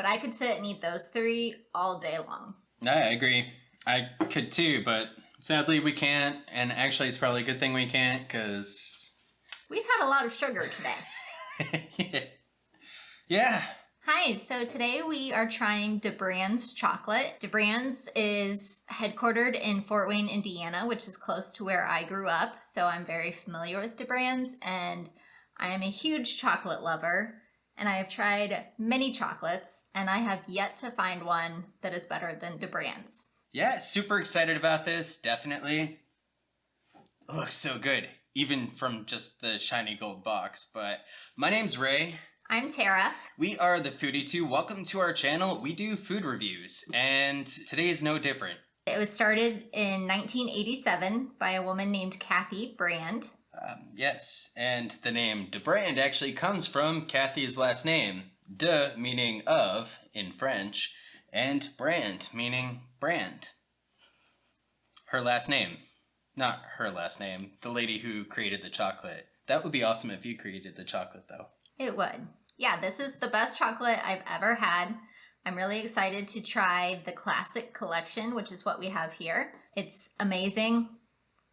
but I could sit and eat those 3 all day long. I agree. I could too, but sadly we can't. And actually, it's probably a good thing we can't because we've had a lot of sugar today. Yeah. Hi, so today we are trying DeBrand's chocolate. DeBrand's is headquartered in Fort Wayne, Indiana, which is close to where I grew up. So I'm very familiar with DeBrand's, and I am a huge chocolate lover. And I have tried many chocolates, and I have yet to find one that is better than DeBrand's. Yeah, super excited about this, definitely. It looks so good, even from just the shiny gold box. But my name's Ray. I'm Tara. We are the Foodie 2. Welcome to our channel. We do food reviews, and today is no different. It was started in 1987 by a woman named Kathy Brand. Yes, and the name DeBrand actually comes from Kathy's last name. De meaning of in French, and brand meaning brand. Her last name. Not her last name, the lady who created the chocolate. That would be awesome if you created the chocolate, though. It would. Yeah, this is the best chocolate I've ever had. I'm really excited to try the Classic Collection, which is what we have here. It's amazing,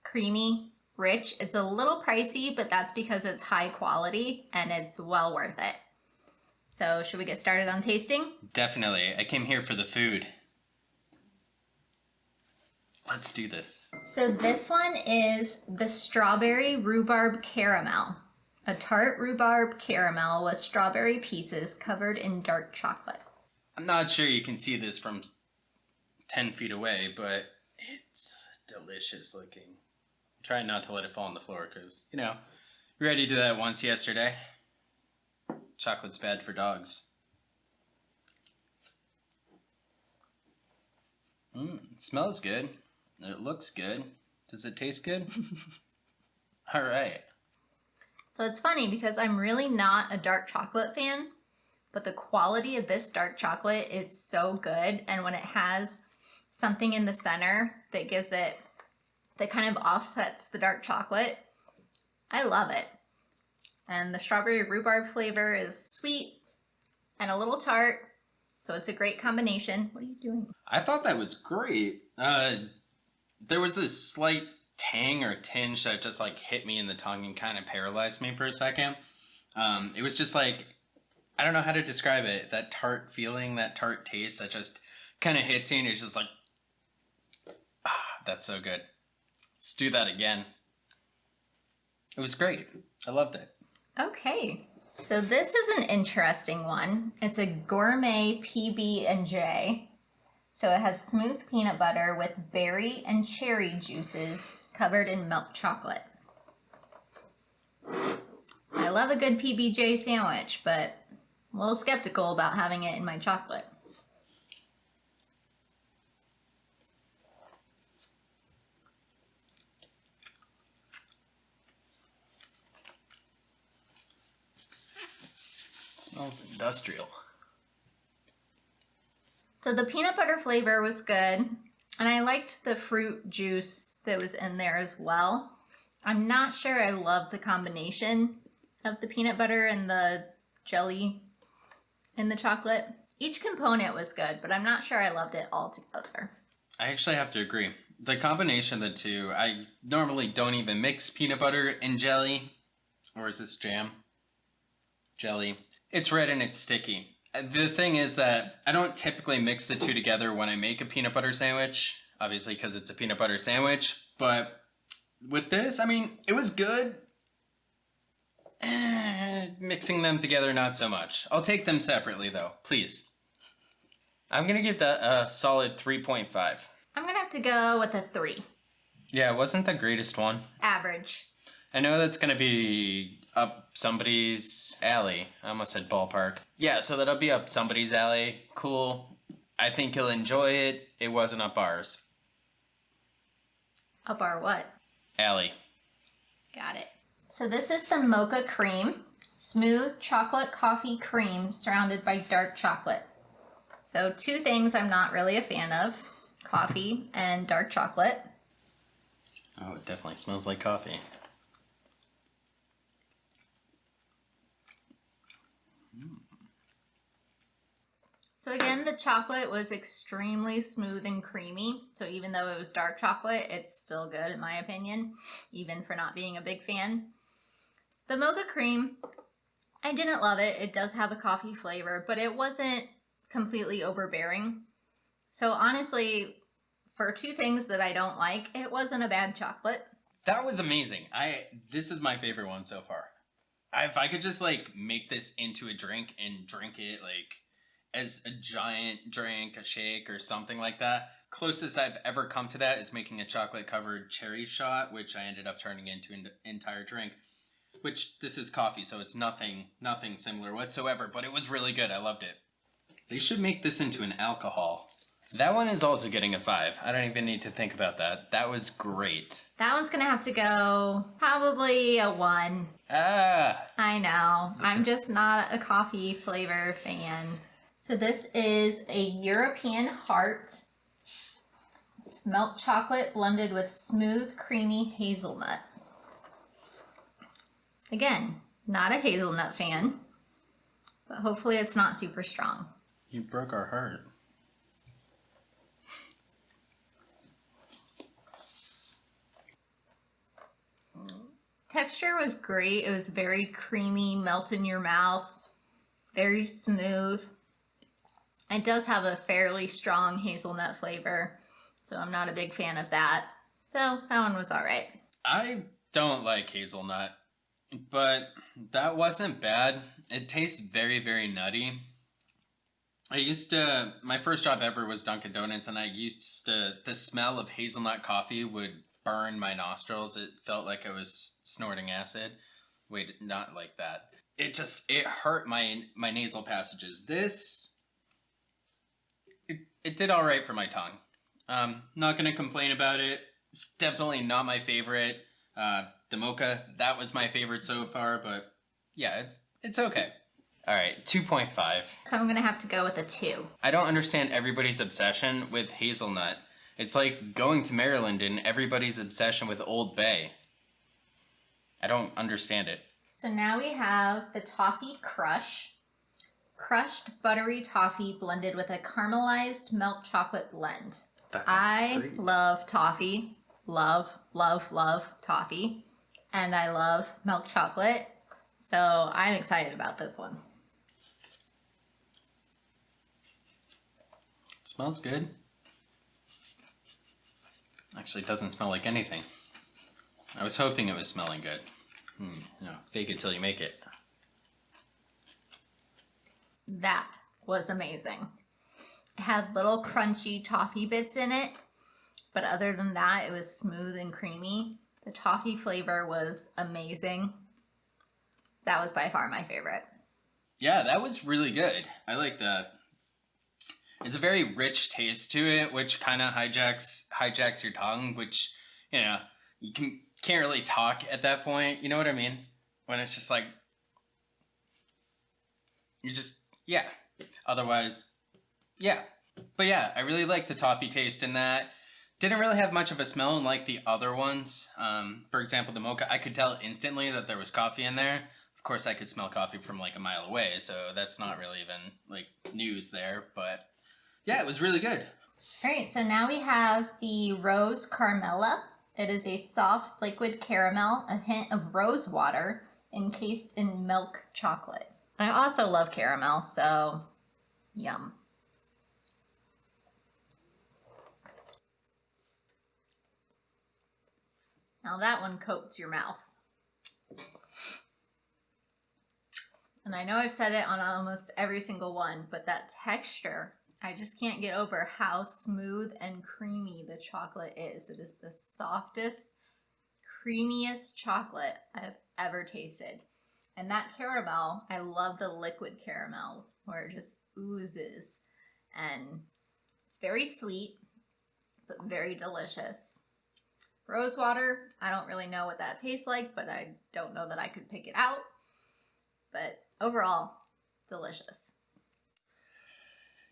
creamy, rich. It's a little pricey, but that's because it's high quality and it's well worth it. So should we get started on tasting? Definitely. I came here for the food. Let's do this. So this one is the Strawberry Rhubarb Caramel. A tart rhubarb caramel with strawberry pieces covered in dark chocolate. I'm not sure you can see this from 10 feet away, but it's delicious looking. I'm trying not to let it fall on the floor because, you know, we already did that once yesterday. Chocolate's bad for dogs. It smells good. It looks good. Does it taste good? All right. So it's funny because I'm really not a dark chocolate fan, but the quality of this dark chocolate is so good. And when it has something in the center that gives it, that kind of offsets the dark chocolate, I love it. And the strawberry rhubarb flavor is sweet and a little tart, so it's a great combination. What are you doing? I thought that was great. There was this slight tang or tinge that just like hit me in the tongue and kind of paralyzed me for a second. It was just like, I don't know how to describe it. That tart feeling, that tart taste that just kind of hits you and you're just like, that's so good. Let's do that again. It was great. I loved it. Okay, so this is an interesting one. It's a Gourmet PBJ. So it has smooth peanut butter with berry and cherry juices covered in milk chocolate. I love a good PBJ sandwich, but I'm a little skeptical about having it in my chocolate. Smells industrial. So the peanut butter flavor was good, and I liked the fruit juice that was in there as well. I'm not sure I love the combination of the peanut butter and the jelly in the chocolate. Each component was good, but I'm not sure I loved it all together. I actually have to agree. The combination of the two, I normally don't even mix peanut butter and jelly. Or is this jam? Jelly. It's red and it's sticky. The thing is that I don't typically mix the two together when I make a peanut butter sandwich, obviously because it's a peanut butter sandwich, but with this, I mean, it was good. Mixing them together, not so much. I'll take them separately though, please. I'm going to give that a solid 3.5. I'm going to have to go with a 3. Yeah, it wasn't the greatest one. Average. I know that's going to be up somebody's alley. I almost said ballpark. Yeah, so that'll be up somebody's alley. Cool. I think you'll enjoy it. It wasn't up ours. Up our what? Alley. Got it. So this is the Mocha Cream. Smooth chocolate coffee cream surrounded by dark chocolate. So 2 things I'm not really a fan of. Coffee and dark chocolate. Oh, it definitely smells like coffee. So again, the chocolate was extremely smooth and creamy. So even though it was dark chocolate, it's still good in my opinion, even for not being a big fan. The Mocha Cream, I didn't love it. It does have a coffee flavor, but it wasn't completely overbearing. So honestly, for two things that I don't like, it wasn't a bad chocolate. That was amazing. This is my favorite one so far. If I could just like make this into a drink and drink it like as a giant drink, a shake, or something like that. Closest I've ever come to that is making a chocolate-covered cherry shot, which I ended up turning into an entire drink. Which, this is coffee, so it's nothing similar whatsoever, but it was really good. I loved it. They should make this into an alcohol. That one is also getting a 5. I don't even need to think about that. That was great. That one's gonna have to go probably a 1. Ah! I know. I'm just not a coffee flavor fan. So this is a European Heart. It's milk chocolate blended with smooth, creamy hazelnut. Again, not a hazelnut fan, but hopefully it's not super strong. You broke our heart. Texture was great. It was very creamy, melt in your mouth, very smooth. It does have a fairly strong hazelnut flavor, so I'm not a big fan of that. So that one was all right. I don't like hazelnut, but that wasn't bad. It tastes very, very nutty. My first job ever was Dunkin' Donuts, and the smell of hazelnut coffee would burn my nostrils. It felt like I was snorting acid. Wait, not like that. It hurt my nasal passages. It did all right for my tongue. Not gonna complain about it. It's definitely not my favorite. The mocha, that was my favorite so far, but yeah, it's okay. All right, 2.5. So I'm gonna have to go with a 2. I don't understand everybody's obsession with hazelnut. It's like going to Maryland and everybody's obsession with Old Bay. I don't understand it. So now we have the Toffee Crush. Crushed buttery toffee blended with a caramelized milk chocolate blend. I great. love toffee. Love, love, love toffee. And I love milk chocolate. So I'm excited about this one. It smells good. Actually, it doesn't smell like anything. I was hoping it was smelling good. Fake it till you make it. That was amazing. It had little crunchy toffee bits in it, but other than that, it was smooth and creamy. The toffee flavor was amazing. That was by far my favorite. Yeah, that was really good. I like that. It's a very rich taste to it, which kind of hijacks your tongue, which, you can't really talk at that point. You know what I mean? When it's just like, yeah. Otherwise, yeah. But yeah, I really like the toffee taste in that. Didn't really have much of a smell like the other ones. For example, the mocha, I could tell instantly that there was coffee in there. Of course, I could smell coffee from like a mile away, so that's not really even like news there. But yeah, it was really good. All right, so now we have the Rose Carmella. It is a soft liquid caramel, a hint of rose water, encased in milk chocolate. I also love caramel, so yum. Now that one coats your mouth. And I know I've said it on almost every single one, but that texture, I just can't get over how smooth and creamy the chocolate is. It is the softest, creamiest chocolate I've ever tasted. And that caramel, I love the liquid caramel where it just oozes. And it's very sweet, but very delicious. Rose water, I don't really know what that tastes like, but I don't know that I could pick it out. But overall, delicious.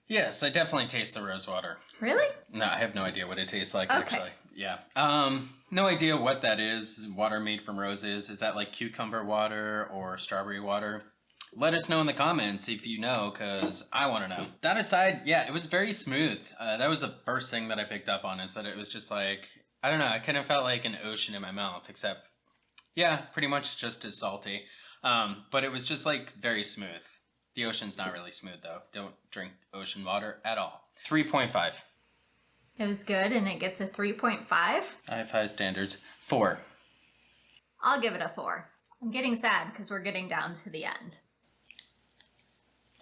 Yes, I definitely taste the rose water. Really? No, I have no idea what it tastes like, Okay. actually. Yeah. No idea what that is. Water made from roses. Is that like cucumber water or strawberry water? Let us know in the comments if you know, because I want to know. That aside, yeah, it was very smooth. That was the first thing that I picked up on, is that it was just like, I don't know, I kind of felt like an ocean in my mouth, except, yeah, pretty much just as salty. But it was just like very smooth. The ocean's not really smooth though. Don't drink ocean water at all. 3.5. It was good, and it gets a 3.5. I have high standards. 4. I'll give it a 4. I'm getting sad because we're getting down to the end.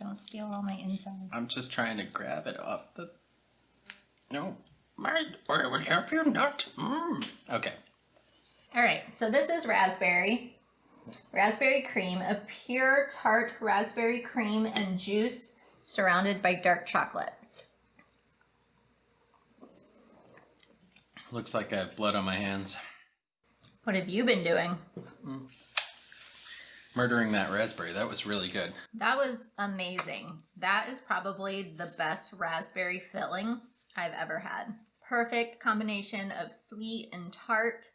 Don't steal all my inside. I'm just trying to grab it off the... No. I would help you not. Okay. All right, so this is raspberry cream, a pure tart raspberry cream and juice surrounded by dark chocolate. Looks like I have blood on my hands. What have you been doing? Murdering that raspberry. That was really good. That was amazing. That is probably the best raspberry filling I've ever had. Perfect combination of sweet and tart.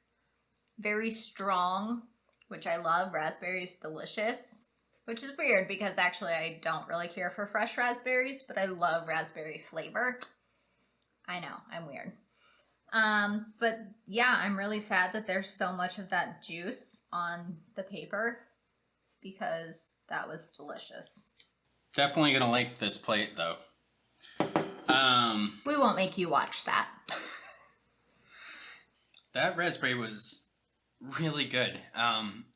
Very strong, which I love. Raspberry is delicious, which is weird because actually I don't really care for fresh raspberries, but I love raspberry flavor. I know, I'm weird. But yeah, I'm really sad that there's so much of that juice on the paper because that was delicious. Definitely gonna like this plate though. We won't make you watch that. That raspberry was really good.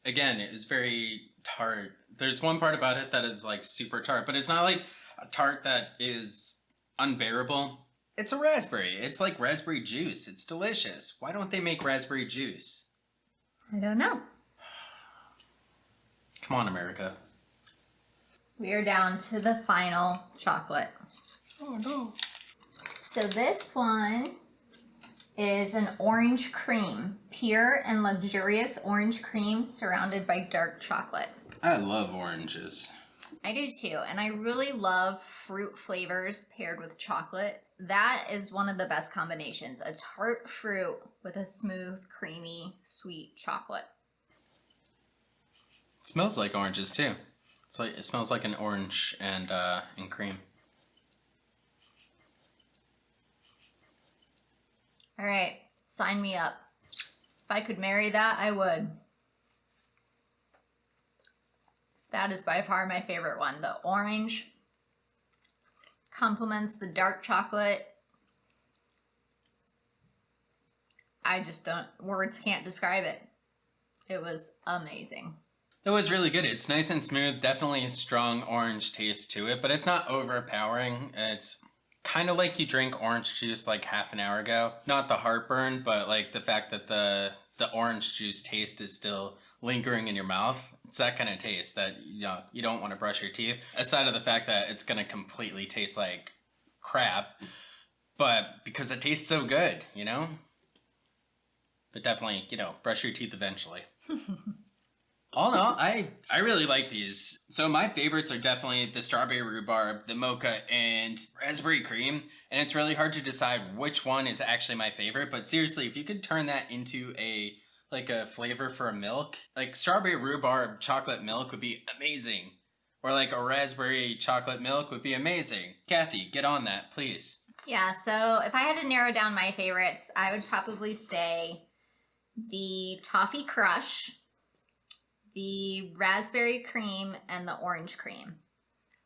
Again, it was very tart. There's one part about it that is like super tart, but it's not like a tart that is unbearable. It's a raspberry. It's like raspberry juice. It's delicious. Why don't they make raspberry juice? I don't know. Come on, America. We are down to the final chocolate. Oh no. So this one is an orange cream, pure and luxurious orange cream surrounded by dark chocolate. I love oranges. I do too, and I really love fruit flavors paired with chocolate. That is one of the best combinations, a tart fruit with a smooth, creamy, sweet chocolate. It smells like oranges too. It smells like an orange and cream. All right, sign me up. If I could marry that, I would. That is by far my favorite one. The orange complements the dark chocolate. I just don't, words can't describe it. It was amazing. It was really good. It's nice and smooth. Definitely a strong orange taste to it, but it's not overpowering. It's kind of like you drink orange juice like half an hour ago. Not the heartburn, but like the fact that the orange juice taste is still lingering in your mouth. It's that kind of taste that, you know, you don't want to brush your teeth. Aside of the fact that it's going to completely taste like crap, but because it tastes so good, you know? But definitely, you know, brush your teeth eventually. All in all, I really like these. So my favorites are definitely the strawberry rhubarb, the mocha, and raspberry cream. And it's really hard to decide which one is actually my favorite. But seriously, if you could turn that into a flavor for a milk, like strawberry rhubarb chocolate milk would be amazing. Or like a raspberry chocolate milk would be amazing. Kathy, get on that, please. Yeah, so if I had to narrow down my favorites, I would probably say the Toffee Crush, the raspberry cream, and the orange cream.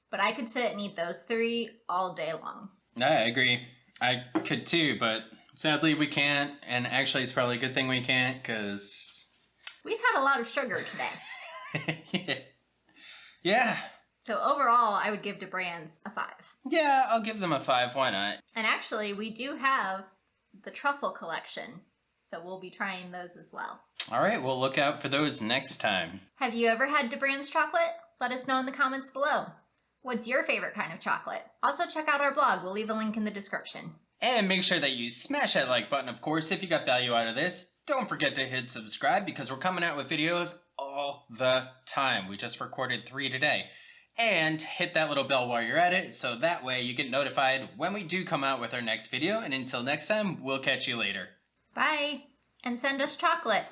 But I could sit and eat those 3 all day long. I agree. I could too, but sadly we can't. And actually it's probably a good thing we can't, because we've had a lot of sugar today. Yeah. So overall, I would give DeBrand's a 5. Yeah, I'll give them a 5. Why not? And actually, we do have the truffle collection, so we'll be trying those as well. All right, we'll look out for those next time. Have you ever had DeBrand's chocolate? Let us know in the comments below. What's your favorite kind of chocolate? Also check out our blog. We'll leave a link in the description. And make sure that you smash that like button, of course, if you got value out of this. Don't forget to hit subscribe because we're coming out with videos all the time. We just recorded 3 today. And hit that little bell while you're at it, so that way you get notified when we do come out with our next video. And until next time, we'll catch you later. Bye, and send us chocolate.